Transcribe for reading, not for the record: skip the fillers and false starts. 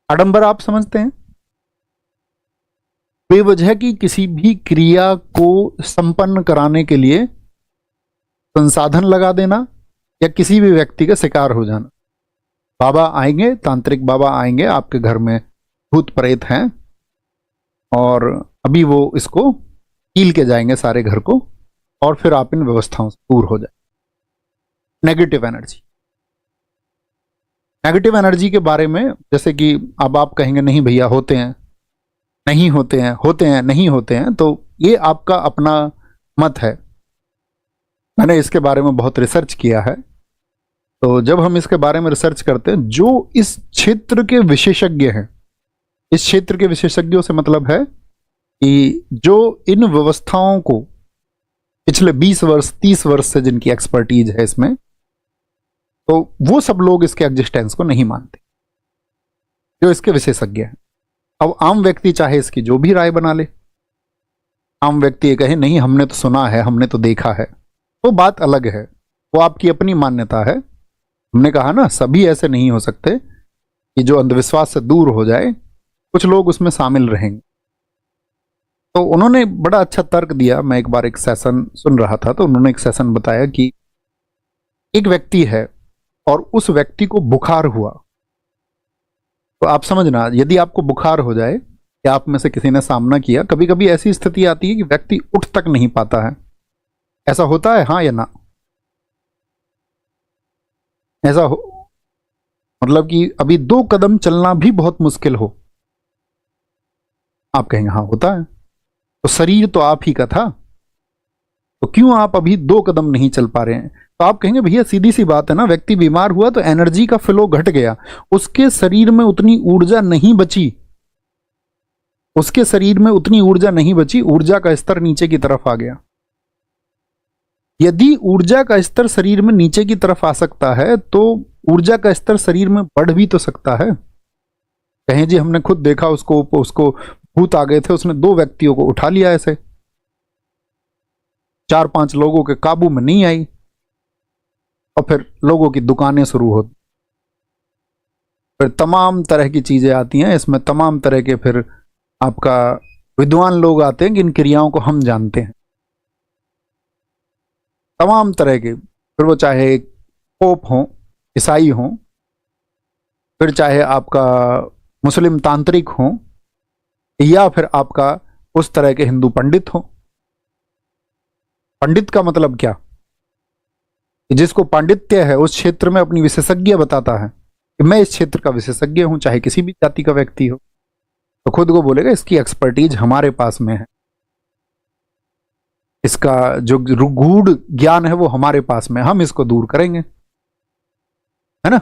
आडंबर आप समझते हैं? बेवजह की किसी भी क्रिया को संपन्न कराने के लिए संसाधन लगा देना या किसी भी व्यक्ति का शिकार हो जाना। बाबा आएंगे, तांत्रिक बाबा आएंगे, आपके घर में भूत प्रेत हैं और अभी वो इसको कील के जाएंगे सारे घर को, और फिर आप इन व्यवस्थाओं से दूर हो जाए। नेगेटिव एनर्जी, नेगेटिव एनर्जी के बारे में जैसे कि अब आप कहेंगे नहीं भैया होते हैं, नहीं होते हैं, होते हैं, नहीं होते हैं, तो ये आपका अपना मत है। मैंने इसके बारे में बहुत रिसर्च किया है। तो जब हम इसके बारे में रिसर्च करते हैं, जो इस क्षेत्र के विशेषज्ञ हैं, इस क्षेत्र के विशेषज्ञों से मतलब है कि जो इन व्यवस्थाओं को पिछले 20 वर्ष 30 वर्ष से जिनकी एक्सपर्टीज है इसमें, तो वो सब लोग इसके एग्जिस्टेंस को नहीं मानते, जो इसके विशेषज्ञ हैं। अब आम व्यक्ति चाहे इसकी जो भी राय बना ले, आम व्यक्ति ये कहे नहीं हमने तो सुना है, हमने तो देखा है, वो बात अलग है, वो आपकी अपनी मान्यता है। हमने कहा ना, सभी ऐसे नहीं हो सकते कि जो अंधविश्वास से दूर हो जाए, कुछ लोग उसमें शामिल रहेंगे। तो उन्होंने बड़ा अच्छा तर्क दिया। मैं एक बार एक सेशन सुन रहा था, तो उन्होंने एक सेशन बताया कि एक व्यक्ति है और उस व्यक्ति को बुखार हुआ। तो आप समझना, यदि आपको बुखार हो जाए या आप में से किसी ने सामना किया, कभी कभी ऐसी स्थिति आती है कि व्यक्ति उठ तक नहीं पाता है। ऐसा होता है, हाँ या ना? ऐसा हो मतलब कि अभी 2 कदम चलना भी बहुत मुश्किल हो। आप कहेंगे हाँ होता है, तो शरीर तो आप ही का था, तो क्यों आप अभी 2 कदम नहीं चल पा रहे हैं? तो आप कहेंगे भैया सीधी सी बात है ना, व्यक्ति बीमार हुआ तो एनर्जी का फ्लो घट गया, उसके शरीर में उतनी ऊर्जा नहीं बची, उसके शरीर में उतनी ऊर्जा नहीं बची, ऊर्जा का स्तर नीचे की तरफ आ गया। यदि ऊर्जा का स्तर शरीर में नीचे की तरफ आ सकता है, तो ऊर्जा का स्तर शरीर में बढ़ भी तो सकता है। कहें जी हमने खुद देखा, उसको भूत आ गए थे, उसने 2 व्यक्तियों को उठा लिया, ऐसे 4-5 लोगों के काबू में नहीं आई, और फिर लोगों की दुकानें शुरू होती, फिर तमाम तरह की चीजें आती हैं इसमें, तमाम तरह के फिर आपका विद्वान लोग आते हैं कि इन क्रियाओं को हम जानते हैं, तमाम तरह के, फिर वो चाहे पोप हो, ईसाई हो, फिर चाहे आपका मुस्लिम तांत्रिक हो, या फिर आपका उस तरह के हिंदू पंडित हो। पंडित का मतलब क्या? जिसको पांडित्य है, उस क्षेत्र में अपनी विशेषज्ञ बताता है कि मैं इस क्षेत्र का विशेषज्ञ हूं, चाहे किसी भी जाति का व्यक्ति हो, तो खुद को बोलेगा इसकी एक्सपर्टीज हमारे पास में है, इसका जो गूढ़ ज्ञान है वो हमारे पास में, हम इसको दूर करेंगे, है ना?